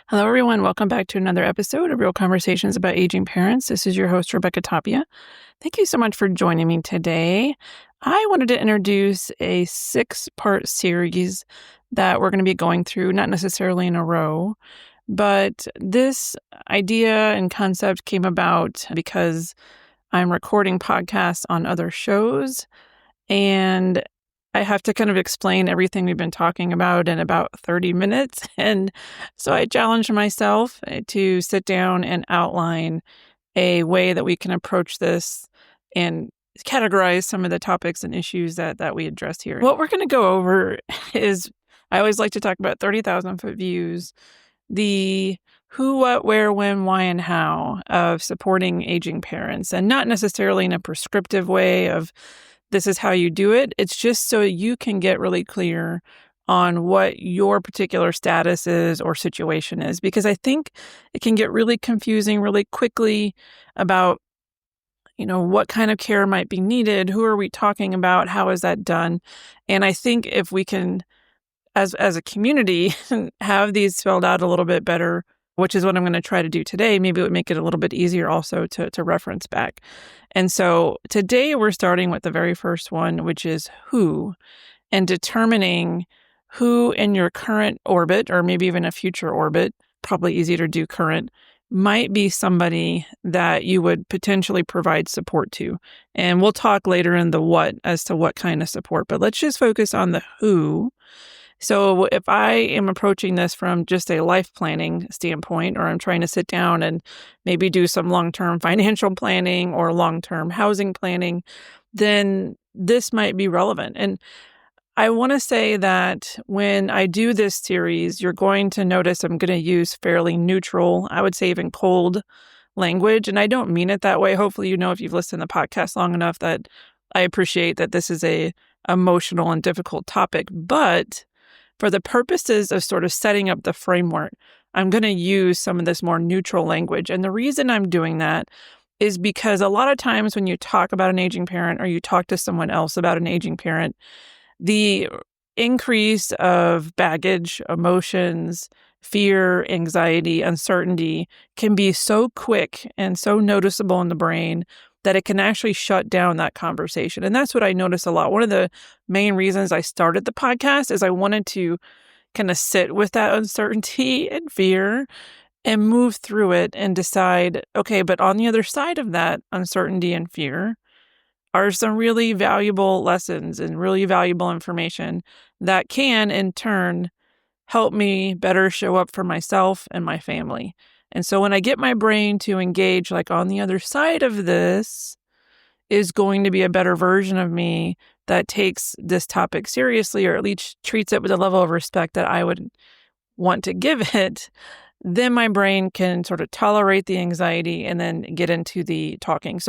Hello, everyone. Welcome back to another episode of Real Conversations about Aging Parents. This is your host, Rebecca Tapia. Thank you so much for joining me today. I wanted to introduce a 6-part series that we're going to be going through, not necessarily in a row, but this idea and concept came about because I'm recording podcasts on other shows, and I have to kind of explain everything we've been talking about in about 30 minutes. And so I challenged myself to sit down and outline a way that we can approach this and categorize some of the topics and issues that we address here. What we're going to go over is, I always like to talk about 30,000-foot views, the who, what, where, when, why, and how of supporting aging parents, and not necessarily in a prescriptive way of this is how you do it. It's just so you can get really clear on what your particular status is or situation is, because I think it can get really confusing really quickly about, what kind of care might be needed, who are we talking about, how is that done? And I think if we can, as a community, have these spelled out a little bit better, which is what I'm going to try to do today, maybe it would make it a little bit easier also to reference back. And so today we're starting with the very first one, which is who, and determining who in your current orbit, or maybe even a future orbit, probably easier to do current, might be somebody that you would potentially provide support to. And we'll talk later in the what as to what kind of support, but let's just focus on the who. So if I am approaching this from just a life planning standpoint, or I'm trying to sit down and maybe do some long-term financial planning or long-term housing planning, then this might be relevant. And I want to say that when I do this series, you're going to notice I'm going to use fairly neutral, I would say even cold language. And I don't mean it that way. Hopefully, if you've listened to the podcast long enough, that I appreciate that this is a emotional and difficult topic. But for the purposes of sort of setting up the framework, I'm going to use some of this more neutral language. And the reason I'm doing that is because a lot of times when you talk about an aging parent, or you talk to someone else about an aging parent, the increase of baggage, emotions, fear, anxiety, uncertainty can be so quick and so noticeable in the brain that it can actually shut down that conversation. And that's what I notice a lot. One of the main reasons I started the podcast is I wanted to kind of sit with that uncertainty and fear and move through it and decide, okay, but on the other side of that uncertainty and fear are some really valuable lessons and really valuable information that can, in turn, help me better show up for myself and my family. And so when I get my brain to engage, like on the other side of this is going to be a better version of me that takes this topic seriously, or at least treats it with a level of respect that I would want to give it, then my brain can sort of tolerate the anxiety and then get into the talking.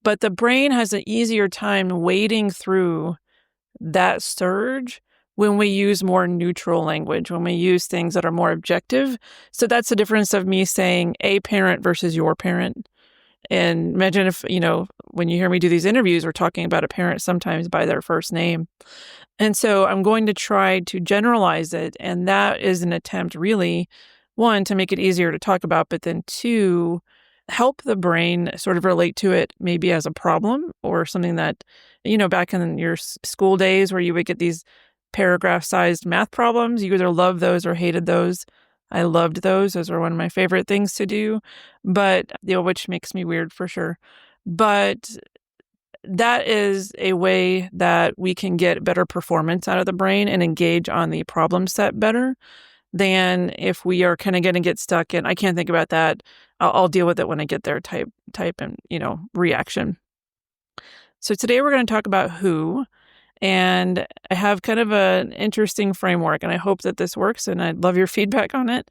But the brain has an easier time wading through that surge when we use more neutral language, when we use things that are more objective. So that's the difference of me saying a parent versus your parent. And imagine if, when you hear me do these interviews, we're talking about a parent sometimes by their first name. And so I'm going to try to generalize it. And that is an attempt, really, one, to make it easier to talk about, but then two, help the brain sort of relate to it maybe as a problem or something that, back in your school days where you would get these paragraph-sized math problems, you either loved those or hated those. I loved those. Those were one of my favorite things to do, but which makes me weird for sure. But that is a way that we can get better performance out of the brain and engage on the problem set better than if we are kind of going to get stuck in, I can't think about that, I'll deal with it when I get there type and, reaction. So today we're going to talk about who. And I have kind of an interesting framework, and I hope that this works, and I'd love your feedback on it.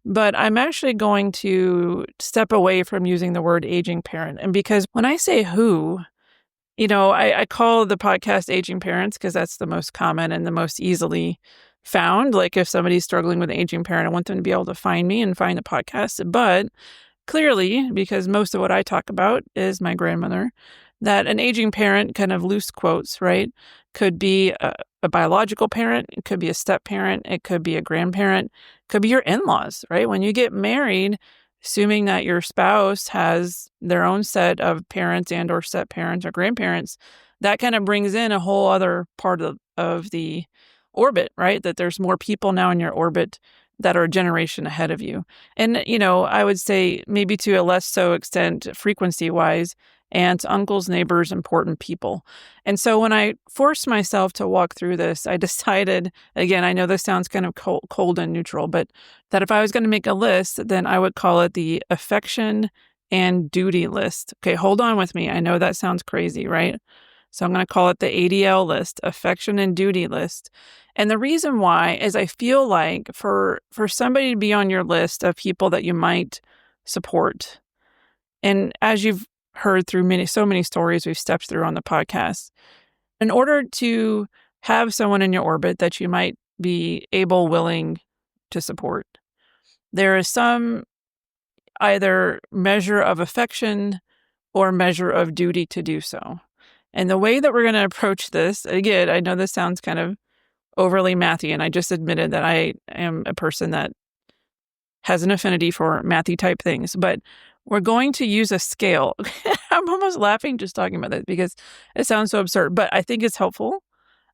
But I'm actually going to step away from using the word aging parent. And because when I say who, I call the podcast Aging Parents because that's the most common and the most easily found. Like if somebody's struggling with an aging parent, I want them to be able to find me and find the podcast. But clearly, because most of what I talk about is my grandmother, that an aging parent, kind of loose quotes, right, could be a biological parent, it could be a step parent, it could be a grandparent, Could be your in-laws, right? When you get married, assuming that your spouse has their own set of parents and or step parents or grandparents, that kind of brings in a whole other part of the orbit, right? That there's more people now in your orbit that are a generation ahead of you. And, I would say maybe to a less so extent frequency-wise, aunts, uncles, neighbors, important people. And so when I forced myself to walk through this, I decided, again, I know this sounds kind of cold and neutral, but that if I was going to make a list, then I would call it the affection and duty list. Okay, hold on with me. I know that sounds crazy, right? So I'm going to call it the ADL list, affection and duty list. And the reason why is I feel like for somebody to be on your list of people that you might support, and as you've heard through so many stories we've stepped through on the podcast, in order to have someone in your orbit that you might be able, willing to support, there is some either measure of affection or measure of duty to do so. And the way that we're going to approach this, again, I know this sounds kind of overly mathy, and I just admitted that I am a person that has an affinity for mathy type things, but we're going to use a scale. I'm almost laughing just talking about this because it sounds so absurd, but I think it's helpful.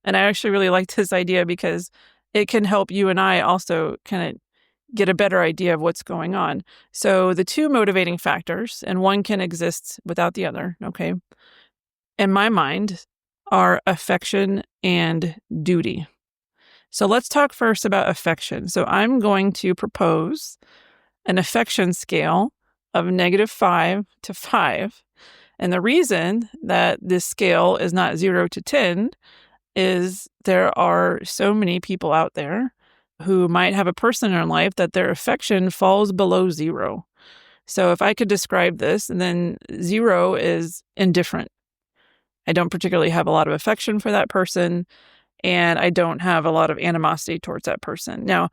And I actually really like this idea because it can help you and I also kind of get a better idea of what's going on. So the two motivating factors, and one can exist without the other, okay, in my mind, are affection and duty. So let's talk first about affection. So I'm going to propose an affection scale of -5 to 5. And the reason that this scale is not 0 to 10 is there are so many people out there who might have a person in their life that their affection falls below 0. So if I could describe this, and then 0 is indifferent. I don't particularly have a lot of affection for that person, and I don't have a lot of animosity towards that person. Now,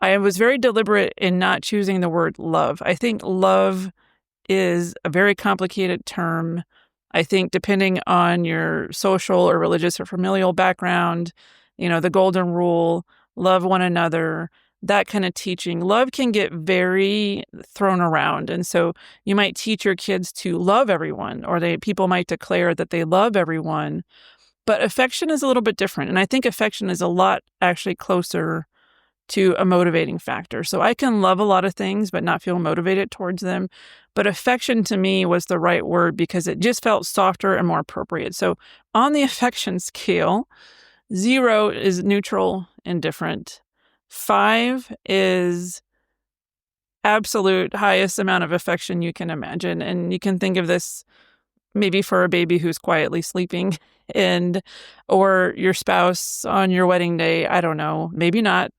I was very deliberate in not choosing the word love. I think love is a very complicated term. I think depending on your social or religious or familial background, the golden rule, love one another, that kind of teaching, love can get very thrown around. And so you might teach your kids to love everyone, or people might declare that they love everyone. But affection is a little bit different. And I think affection is a lot actually closer to a motivating factor. So I can love a lot of things, but not feel motivated towards them. But affection to me was the right word because it just felt softer and more appropriate. So on the affection scale, 0 is neutral, indifferent. 5 is absolute highest amount of affection you can imagine. And you can think of this maybe for a baby who's quietly sleeping or your spouse on your wedding day. I don't know, maybe not.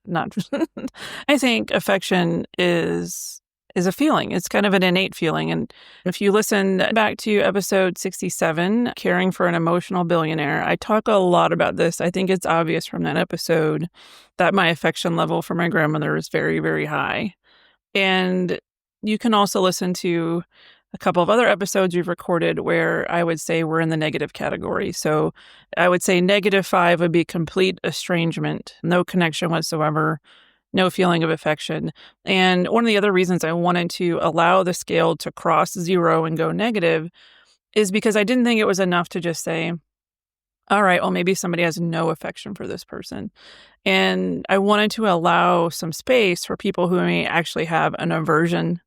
I think affection is a feeling. It's kind of an innate feeling. And if you listen back to episode 67, Caring for an Emotional Billionaire, I talk a lot about this. I think it's obvious from that episode that my affection level for my grandmother is very, very high. And you can also listen to a couple of other episodes we've recorded where I would say we're in the negative category. So I would say -5 would be complete estrangement, no connection whatsoever, no feeling of affection. And one of the other reasons I wanted to allow the scale to cross 0 and go negative is because I didn't think it was enough to just say, all right, well, maybe somebody has no affection for this person. And I wanted to allow some space for people who may actually have an aversion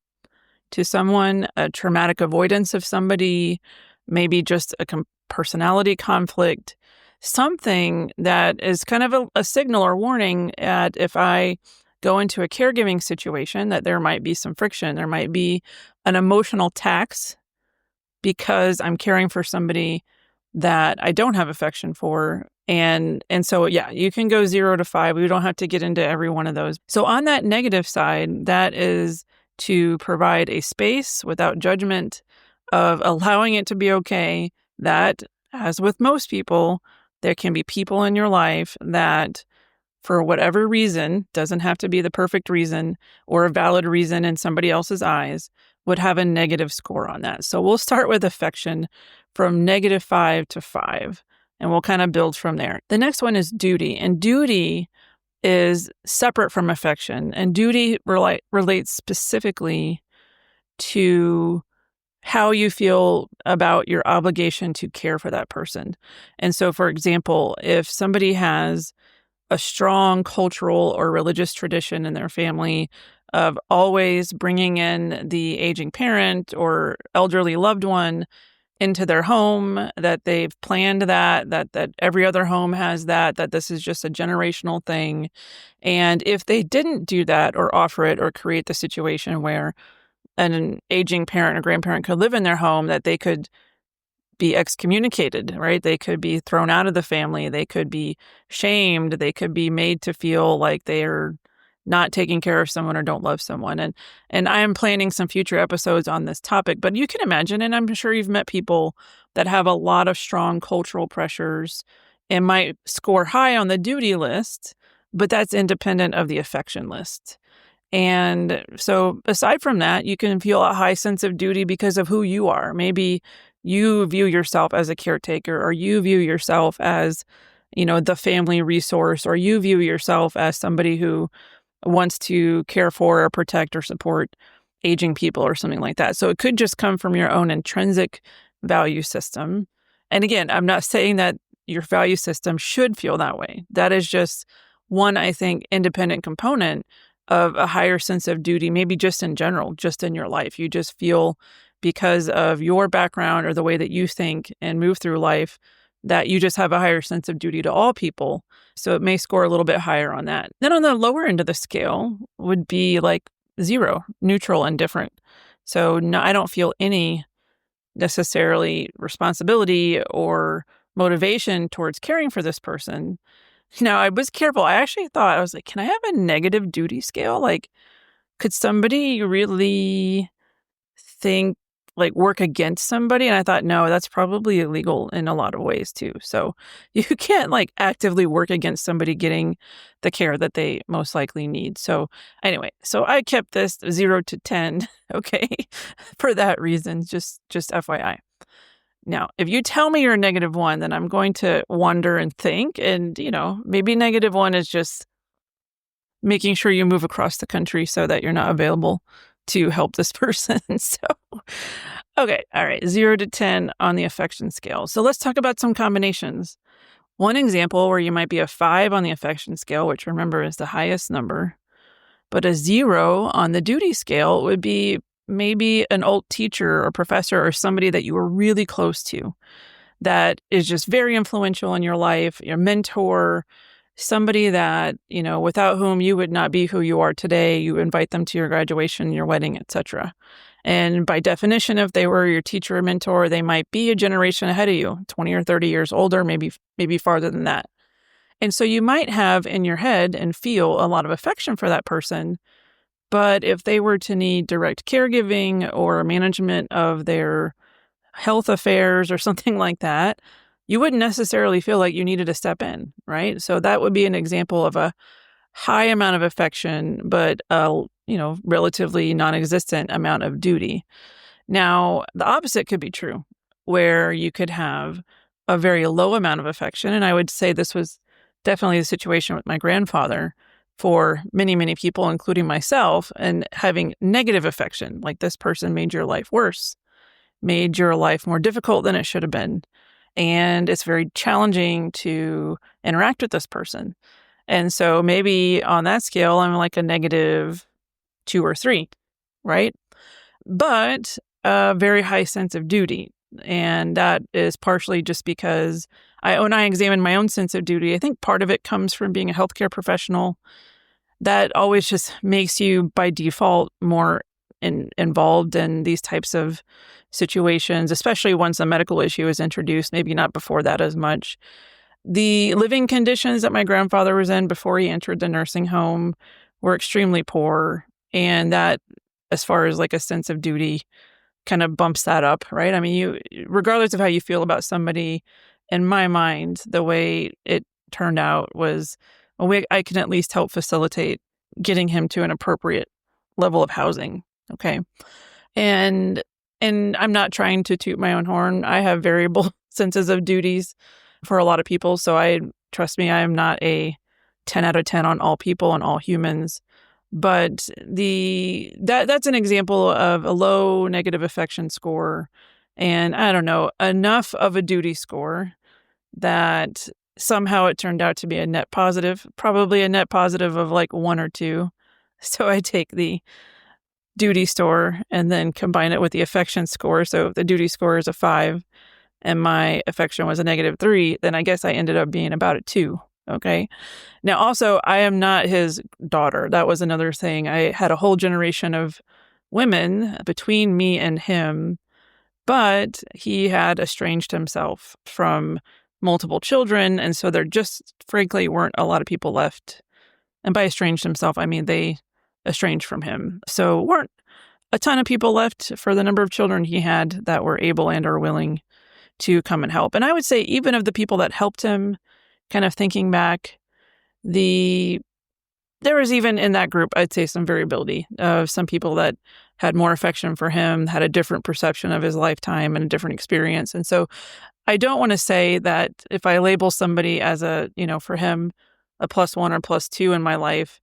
to someone, a traumatic avoidance of somebody, maybe just a personality conflict, something that is kind of a signal or warning at if I go into a caregiving situation that there might be some friction, there might be an emotional tax because I'm caring for somebody that I don't have affection for. And so, yeah, you can go 0 to 5. We don't have to get into every one of those. So on that negative side, that is to provide a space without judgment of allowing it to be okay that, as with most people, there can be people in your life that, for whatever reason, doesn't have to be the perfect reason or a valid reason in somebody else's eyes, would have a negative score on that. So we'll start with affection from -5 to 5, and we'll kind of build from there. The next one is duty. And duty is separate from affection, and duty relates specifically to how you feel about your obligation to care for that person. And so, for example, if somebody has a strong cultural or religious tradition in their family of always bringing in the aging parent or elderly loved one into their home, that they've planned that every other home has that this is just a generational thing. And if they didn't do that or offer it or create the situation where an aging parent or grandparent could live in their home, that they could be excommunicated, right? They could be thrown out of the family. They could be shamed. They could be made to feel like they're not taking care of someone or don't love someone. And I am planning some future episodes on this topic, but you can imagine, and I'm sure you've met people that have a lot of strong cultural pressures and might score high on the duty list, but that's independent of the affection list. And so aside from that, you can feel a high sense of duty because of who you are. Maybe you view yourself as a caretaker, or you view yourself as, the family resource, or you view yourself as somebody who wants to care for or protect or support aging people or something like that. So it could just come from your own intrinsic value system. And again, I'm not saying that your value system should feel that way. That is just one, I think, independent component of a higher sense of duty, maybe just in general, just in your life. You just feel, because of your background or the way that you think and move through life, that you just have a higher sense of duty to all people. So it may score a little bit higher on that. Then on the lower end of the scale would be like 0, neutral, indifferent. So no, I don't feel any necessarily responsibility or motivation towards caring for this person. Now, I was careful. I actually thought, I was like, can I have a negative duty scale? Like, could somebody really work against somebody? And I thought, no, that's probably illegal in a lot of ways too. So you can't actively work against somebody getting the care that they most likely need. So anyway, so I kept this 0 to 10, okay, for that reason, just FYI. Now, if you tell me you're a -1, then I'm going to wonder and think, and, maybe -1 is just making sure you move across the country so that you're not available to help this person. So, okay. All right. 0 to 10 on the affection scale. So let's talk about some combinations. One example where you might be a 5 on the affection scale, which remember is the highest number, but a 0 on the duty scale would be maybe an old teacher or professor or somebody that you were really close to that is just very influential in your life, your mentor, somebody that, without whom you would not be who you are today. You invite them to your graduation, your wedding, etc. And by definition, if they were your teacher or mentor, they might be a generation ahead of you, 20 or 30 years older, maybe farther than that. And so you might have in your head and feel a lot of affection for that person. But if they were to need direct caregiving or management of their health affairs or something like that, you wouldn't necessarily feel like you needed to step in, right? So that would be an example of a high amount of affection, but a relatively non-existent amount of duty. Now, the opposite could be true, where you could have a very low amount of affection. And I would say this was definitely the situation with my grandfather for many, many people, including myself, and having negative affection, like this person made your life worse, made your life more difficult than it should have been. And it's very challenging to interact with this person. And so maybe on that scale, I'm like a -2 or 3, right? But a very high sense of duty. And that is partially just because when I examine my own sense of duty, I think part of it comes from being a healthcare professional. That always just makes you by default more involved in these types of situations, especially once a medical issue is introduced, maybe not before that as much. The living conditions that my grandfather was in before he entered the nursing home were extremely poor. And that, as far as a sense of duty, kind of bumps that up, right? I mean, regardless of how you feel about somebody, in my mind, the way it turned out was a way I can at least help facilitate getting him to an appropriate level of housing. Okay. And I'm not trying to toot my own horn. I have variable senses of duties for a lot of people. So trust me, I am not a 10 out of 10 on all people and all humans. But that's an example of a low negative affection score. And I don't know, enough of a duty score that somehow it turned out to be a net positive, probably a net positive of like 1 or 2. So I take the duty score and then combine it with the affection score. So if the duty score is a 5 and my affection was a -3, then I guess I ended up being about a 2. Okay. Now, also, I am not his daughter. That was another thing. I had a whole generation of women between me and him, but he had estranged himself from multiple children. And so there just, frankly, weren't a lot of people left. And by estranged himself, I mean they estranged from him. So weren't a ton of people left for the number of children he had that were able and or willing to come and help. And I would say even of the people that helped him, kind of thinking back, there was even in that group, I'd say some variability of some people that had more affection for him, had a different perception of his lifetime and a different experience. And so I don't want to say that if I label somebody as for him, a +1 or +2 in my life,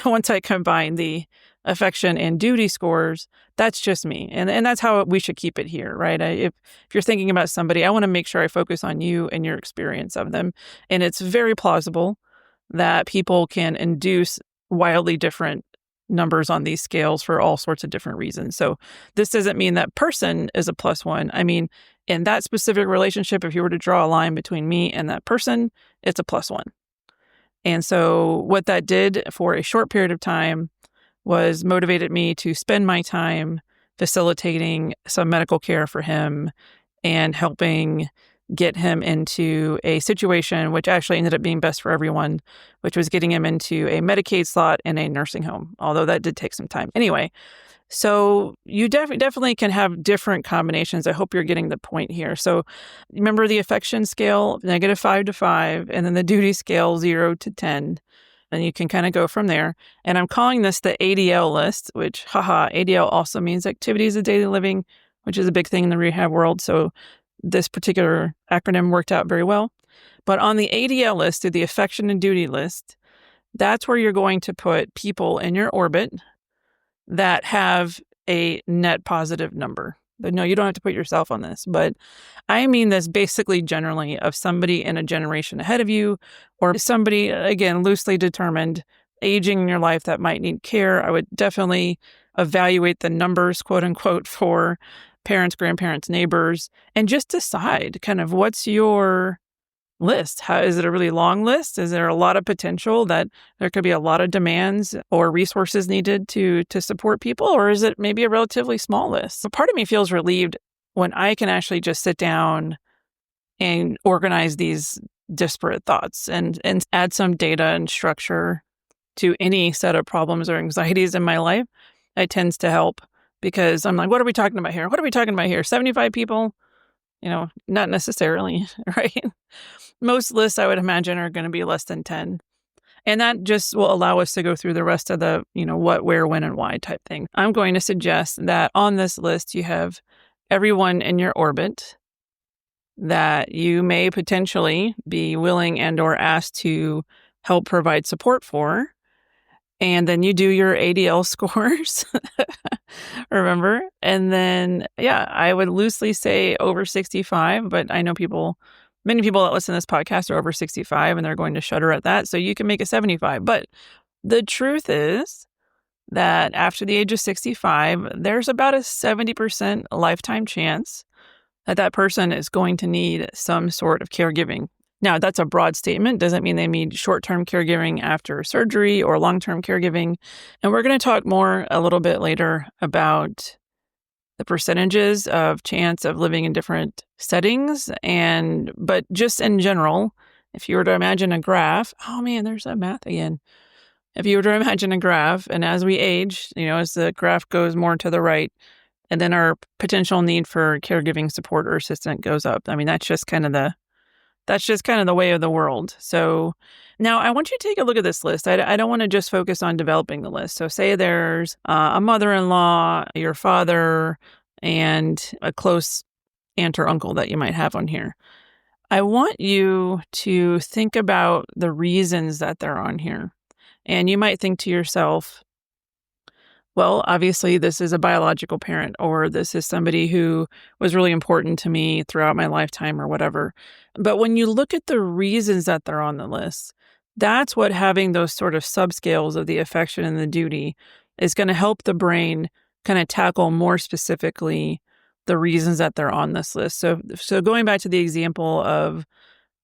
once I combine the affection and duty scores, that's just me. And that's how we should keep it here, right? If you're thinking about somebody, I want to make sure I focus on you and your experience of them. And it's very plausible that people can induce wildly different numbers on these scales for all sorts of different reasons. So this doesn't mean that person is a +1. I mean, in that specific relationship, if you were to draw a line between me and that person, it's a +1. And so what that did for a short period of time was motivated me to spend my time facilitating some medical care for him and helping get him into a situation which actually ended up being best for everyone, which was getting him into a Medicaid slot in a nursing home, although that did take some time. Anyway, so you definitely can have different combinations. I hope you're getting the point here. So remember the affection scale, -5 to 5, and then the duty scale, 0 to 10. And you can kind of go from there. And I'm calling this the ADL list, which, ADL also means activities of daily living, which is a big thing in the rehab world. So this particular acronym worked out very well. But on the ADL list, the affection and duty list, that's where you're going to put people in your orbit that have a net positive number. But no, you don't have to put yourself on this, but I mean this basically generally of somebody in a generation ahead of you or somebody, again, loosely determined, aging in your life that might need care. I would definitely evaluate the numbers, quote unquote, for parents, grandparents, neighbors, and just decide kind of what's your list. How is it a really long list? Is there a lot of potential that there could be a lot of demands or resources needed to support people? Or is it maybe a relatively small list? So part of me feels relieved when I can actually just sit down and organize these disparate thoughts and add some data and structure to any set of problems or anxieties in my life. It tends to help because I'm like, what are we talking about here? What are we talking about here? 75 people? Not necessarily, right? Most lists, I would imagine, are going to be less than 10. And that just will allow us to go through the rest of the, what, where, when, and why type thing. I'm going to suggest that on this list, you have everyone in your orbit that you may potentially be willing and or asked to help provide support for. And then you do your ADL scores, remember? And then, I would loosely say over 65, but I know many people that listen to this podcast are over 65 and they're going to shudder at that. So you can make it 75. But the truth is that after the age of 65, there's about a 70% lifetime chance that person is going to need some sort of caregiving. Now, that's a broad statement. Doesn't mean they need short-term caregiving after surgery or long-term caregiving. And we're going to talk more a little bit later about the percentages of chance of living in different settings. But just in general, if you were to imagine a graph, oh man, there's that math again. If you were to imagine a graph, and as we age, as the graph goes more to the right, and then our potential need for caregiving support or assistant goes up. I mean, that's just kind of the way of the world. So now I want you to take a look at this list. I don't want to just focus on developing the list. So say there's a mother-in-law, your father, and a close aunt or uncle that you might have on here. I want you to think about the reasons that they're on here. And you might think to yourself, well, obviously, this is a biological parent, or this is somebody who was really important to me throughout my lifetime, or whatever. But when you look at the reasons that they're on the list, that's what having those sort of subscales of the affection and the duty is going to help the brain kind of tackle more specifically the reasons that they're on this list. So going back to the example of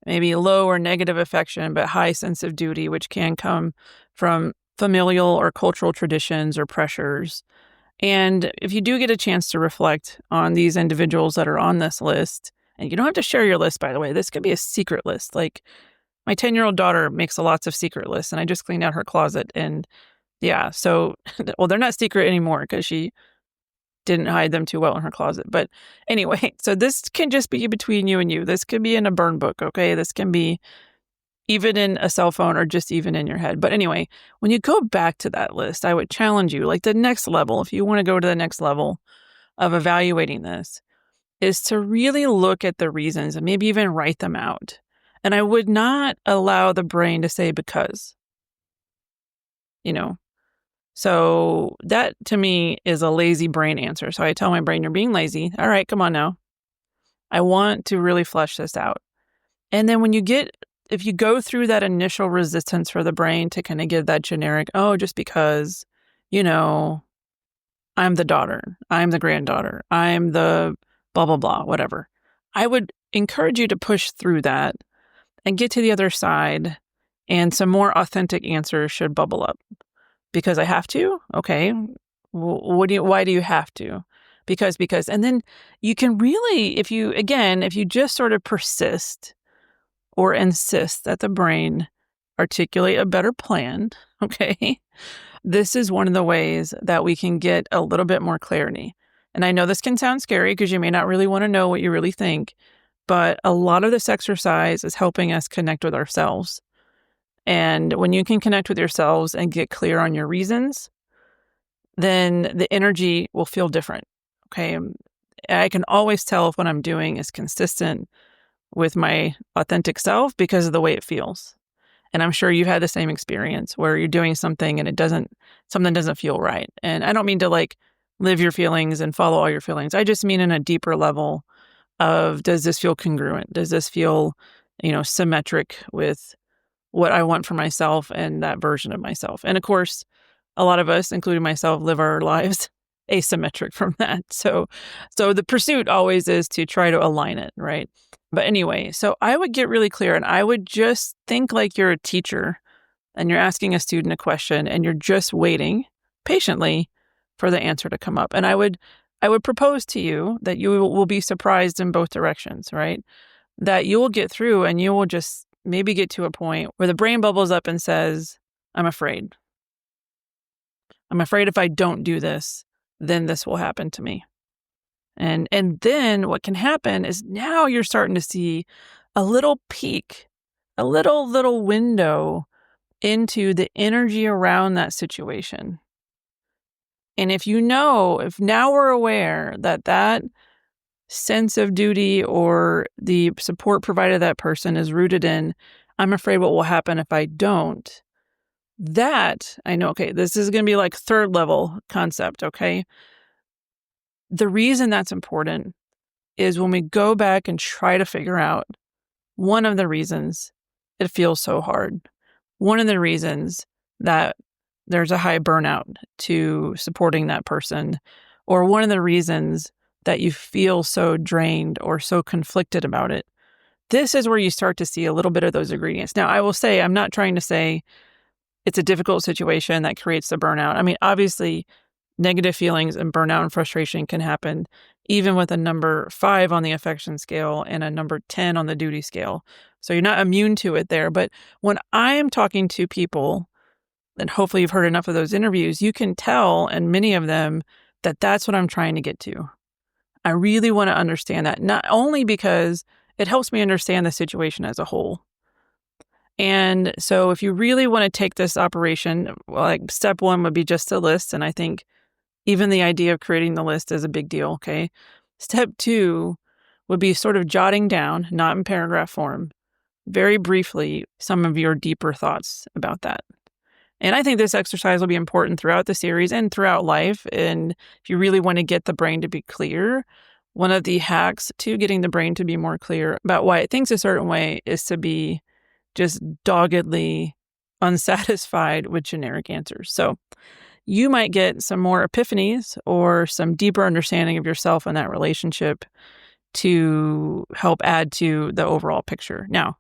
maybe low or negative affection, but high sense of duty, which can come from familial or cultural traditions or pressures. And if you do get a chance to reflect on these individuals that are on this list, and you don't have to share your list, by the way, this could be a secret list. Like my 10-year-old daughter makes lots of secret lists, and I just cleaned out her closet. And yeah, so, well, they're not secret anymore because she didn't hide them too well in her closet. But anyway, so this can just be between you and you. This could be in a burn book, okay? This can be even in a cell phone or just even in your head. But anyway, when you go back to that list, I would challenge you, like the next level, if you want to go to the next level of evaluating this, is to really look at the reasons and maybe even write them out. And I would not allow the brain to say because, you know. So that to me is a lazy brain answer. So I tell my brain, you're being lazy. All right, come on now. I want to really flesh this out. And then if you go through that initial resistance for the brain to kind of give that generic, oh, just because, I'm the daughter, I'm the granddaughter, I'm the blah, blah, blah, whatever. I would encourage you to push through that and get to the other side, and some more authentic answers should bubble up. Because I have to? Okay. Why do you have to? Because, and then you can really, if you just sort of persist or insist that the brain articulate a better plan, okay, this is one of the ways that we can get a little bit more clarity. And I know this can sound scary because you may not really want to know what you really think, but a lot of this exercise is helping us connect with ourselves. And when you can connect with yourselves and get clear on your reasons, then the energy will feel different. Okay. I can always tell if what I'm doing is consistent with my authentic self because of the way it feels. And I'm sure you've had the same experience where you're doing something and something doesn't feel right. And I don't mean to like live your feelings and follow all your feelings. I just mean in a deeper level of, does this feel congruent? Does this feel, symmetric with what I want for myself and that version of myself? And of course, a lot of us, including myself, live our lives asymmetric from that. So the pursuit always is to try to align it, right? But anyway, so I would get really clear, and I would just think like you're a teacher and you're asking a student a question and you're just waiting patiently for the answer to come up. And I would propose to you that you will be surprised in both directions, right? That you will get through and you will just maybe get to a point where the brain bubbles up and says, I'm afraid. I'm afraid if I don't do this, then this will happen to me. And then what can happen is now you're starting to see a little peek, a little window into the energy around that situation. And if now we're aware that sense of duty or the support provided to that person is rooted in, I'm afraid what will happen if I don't, that I know, okay, this is going to be like third level concept, okay? The reason that's important is when we go back and try to figure out one of the reasons it feels so hard, one of the reasons that there's a high burnout to supporting that person, or one of the reasons that you feel so drained or so conflicted about it. This is where you start to see a little bit of those ingredients. Now, I will say, I'm not trying to say it's a difficult situation that creates the burnout. I mean, obviously, negative feelings and burnout and frustration can happen even with a number 5 on the affection scale and a number 10 on the duty scale. So you're not immune to it there. But when I am talking to people, and hopefully you've heard enough of those interviews, you can tell, and many of them, that that's what I'm trying to get to. I really want to understand that, not only because it helps me understand the situation as a whole. And so if you really want to take this operation, like step 1 would be just a list. And I think even the idea of creating the list is a big deal, okay? Step 2 would be sort of jotting down, not in paragraph form, very briefly, some of your deeper thoughts about that. And I think this exercise will be important throughout the series and throughout life. And if you really want to get the brain to be clear, one of the hacks to getting the brain to be more clear about why it thinks a certain way is to be just doggedly unsatisfied with generic answers. So you might get some more epiphanies or some deeper understanding of yourself and that relationship to help add to the overall picture. Now,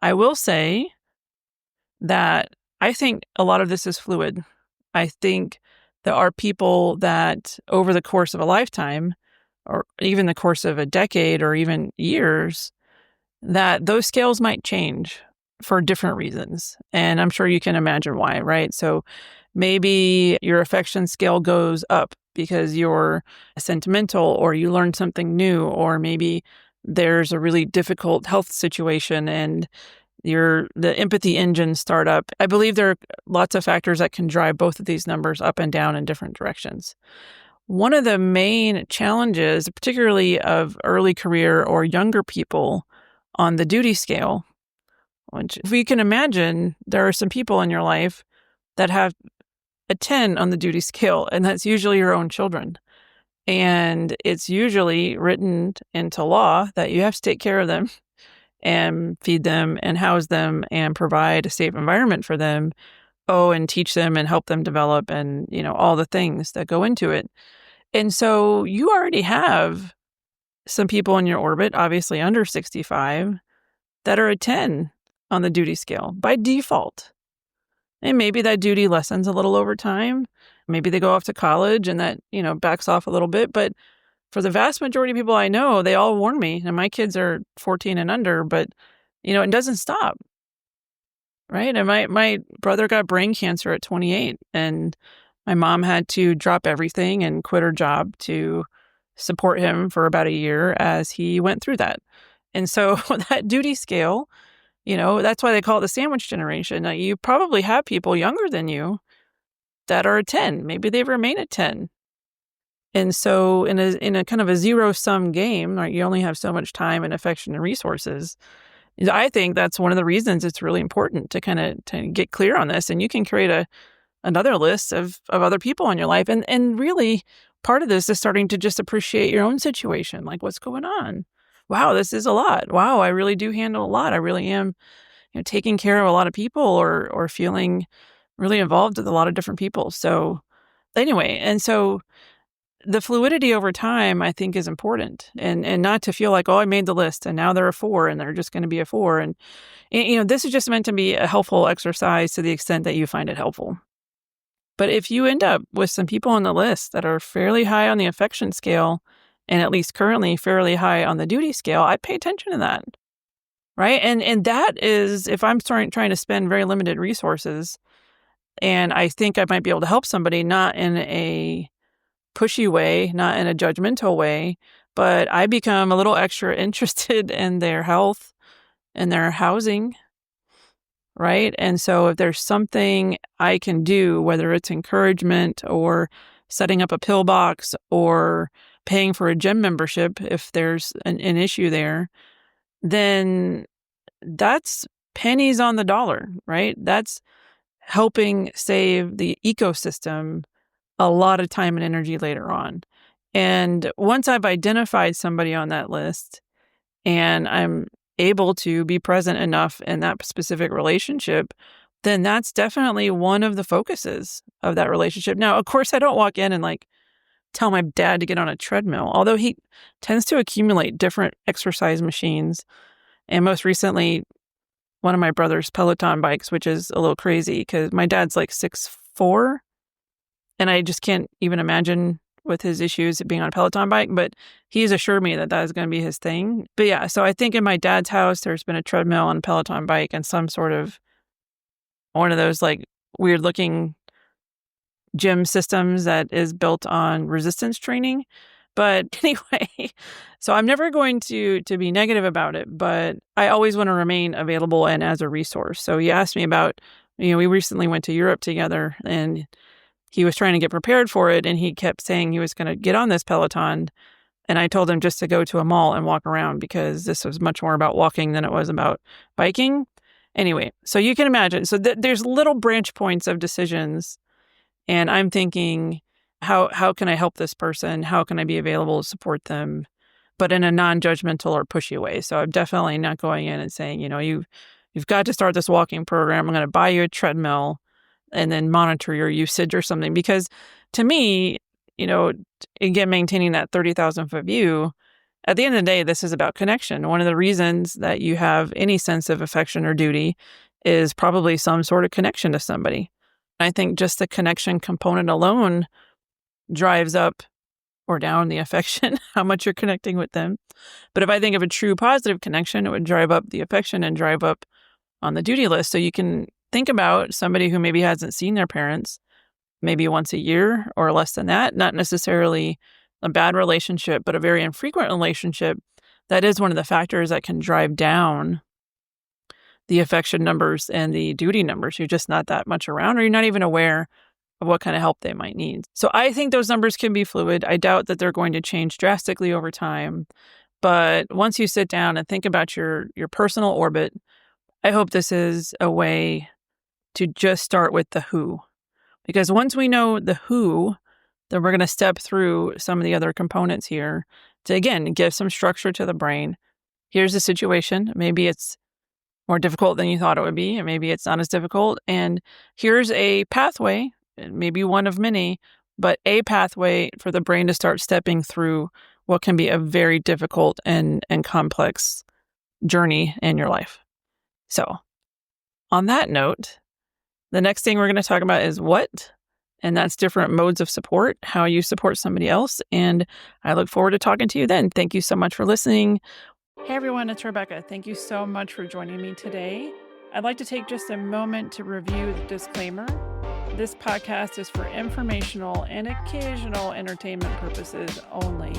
I will say that I think a lot of this is fluid. I think there are people that over the course of a lifetime, or even the course of a decade or even years, that those scales might change for different reasons. And I'm sure you can imagine why, right? So maybe your affection scale goes up because you're sentimental or you learned something new, or maybe there's a really difficult health situation and the empathy engine start up. I believe there are lots of factors that can drive both of these numbers up and down in different directions. One of the main challenges, particularly of early career or younger people on the duty scale, which if you can imagine, there are some people in your life that have a 10 on the duty scale, and that's usually your own children. And it's usually written into law that you have to take care of them and feed them and house them and provide a safe environment for them. Oh, and teach them and help them develop and, all the things that go into it. And so you already have some people in your orbit, obviously under 65, that are a 10 on the duty scale by default. And maybe that duty lessens a little over time. Maybe they go off to college and that, backs off a little bit. But for the vast majority of people I know, they all warn me, and my kids are 14 and under, but, it doesn't stop, right? And my brother got brain cancer at 28, and my mom had to drop everything and quit her job to support him for about a year as he went through that. And so that duty scale, that's why they call it the sandwich generation. Now, you probably have people younger than you that are a 10. Maybe they remain a 10. And so in a kind of a zero-sum game, right, you only have so much time and affection and resources. I think that's one of the reasons it's really important to kind of get clear on this. And you can create another list of other people in your life. And really, part of this is starting to just appreciate your own situation. Like, what's going on? Wow, this is a lot. Wow, I really do handle a lot. I really am, taking care of a lot of people or feeling really involved with a lot of different people. So anyway, and so the fluidity over time, I think, is important, and not to feel like, oh, I made the list and now they're a 4 and they're just going to be a 4. And, this is just meant to be a helpful exercise to the extent that you find it helpful. But if you end up with some people on the list that are fairly high on the affection scale and at least currently fairly high on the duty scale, I pay attention to that, right? And that is, if I'm trying to spend very limited resources and I think I might be able to help somebody, not in a pushy way, not in a judgmental way, but I become a little extra interested in their health and their housing, right? And so if there's something I can do, whether it's encouragement or setting up a pill box or paying for a gym membership, if there's an issue there, then that's pennies on the dollar, right? That's helping save the ecosystem a lot of time and energy later on. And once I've identified somebody on that list and I'm able to be present enough in that specific relationship, then that's definitely one of the focuses of that relationship. Now, of course, I don't walk in and tell my dad to get on a treadmill, although he tends to accumulate different exercise machines. And most recently, one of my brother's Peloton bikes, which is a little crazy because my dad's 6'4", and I just can't even imagine with his issues being on a Peloton bike, but he's assured me that is going to be his thing. But yeah, so I think in my dad's house, there's been a treadmill and a Peloton bike and some sort of one of those weird looking gym systems that is built on resistance training. But anyway, so I'm never going to be negative about it, but I always want to remain available and as a resource. So you asked me about, we recently went to Europe together and he was trying to get prepared for it, and he kept saying he was going to get on this Peloton And I told him just to go to a mall and walk around because this was much more about walking than it was about biking. Anyway, so you can imagine. So there's little branch points of decisions. And I'm thinking, how can I help this person? How can I be available to support them? But in a non-judgmental or pushy way. So I'm definitely not going in and saying, you've got to start this walking program. I'm going to buy you a treadmill and then monitor your usage or something. Because to me, again, maintaining that 30,000-foot view, at the end of the day, this is about connection. One of the reasons that you have any sense of affection or duty is probably some sort of connection to somebody. I think just the connection component alone drives up or down the affection, how much you're connecting with them. But if I think of a true positive connection, it would drive up the affection and drive up on the duty list. So you can think about somebody who maybe hasn't seen their parents maybe once a year or less than that, not necessarily a bad relationship, but a very infrequent relationship. That is one of the factors that can drive down the affection numbers and the duty numbers. You're just not that much around, or you're not even aware of what kind of help they might need. So I think those numbers can be fluid. I doubt that they're going to change drastically over time. But once you sit down and think about your personal orbit, I hope this is a way to just start with the who. Because once we know the who, then we're going to step through some of the other components here to, again, give some structure to the brain. Here's the situation. Maybe it's more difficult than you thought it would be, and maybe it's not as difficult. And here's a pathway, maybe one of many, but a pathway for the brain to start stepping through what can be a very difficult and complex journey in your life. So on that note, the next thing we're going to talk about is what, and that's different modes of support, how you support somebody else. And I look forward to talking to you then. Thank you so much for listening. Hey everyone, it's Rebecca. Thank you so much for joining me today. I'd like to take just a moment to review the disclaimer. This podcast is for informational and occasional entertainment purposes only.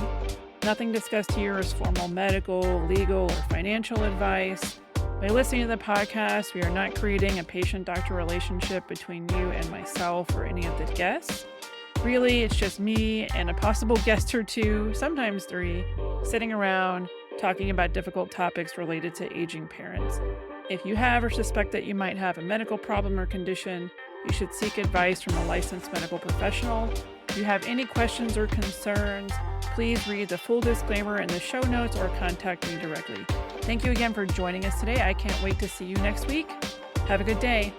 Nothing discussed here is formal medical, legal, or financial advice. By listening to the podcast, we are not creating a patient-doctor relationship between you and myself or any of the guests. Really, it's just me and a possible guest or two, sometimes three, sitting around talking about difficult topics related to aging parents. If you have or suspect that you might have a medical problem or condition, you should seek advice from a licensed medical professional. If you have any questions or concerns, please read the full disclaimer in the show notes or contact me directly. Thank you again for joining us today. I can't wait to see you next week. Have a good day.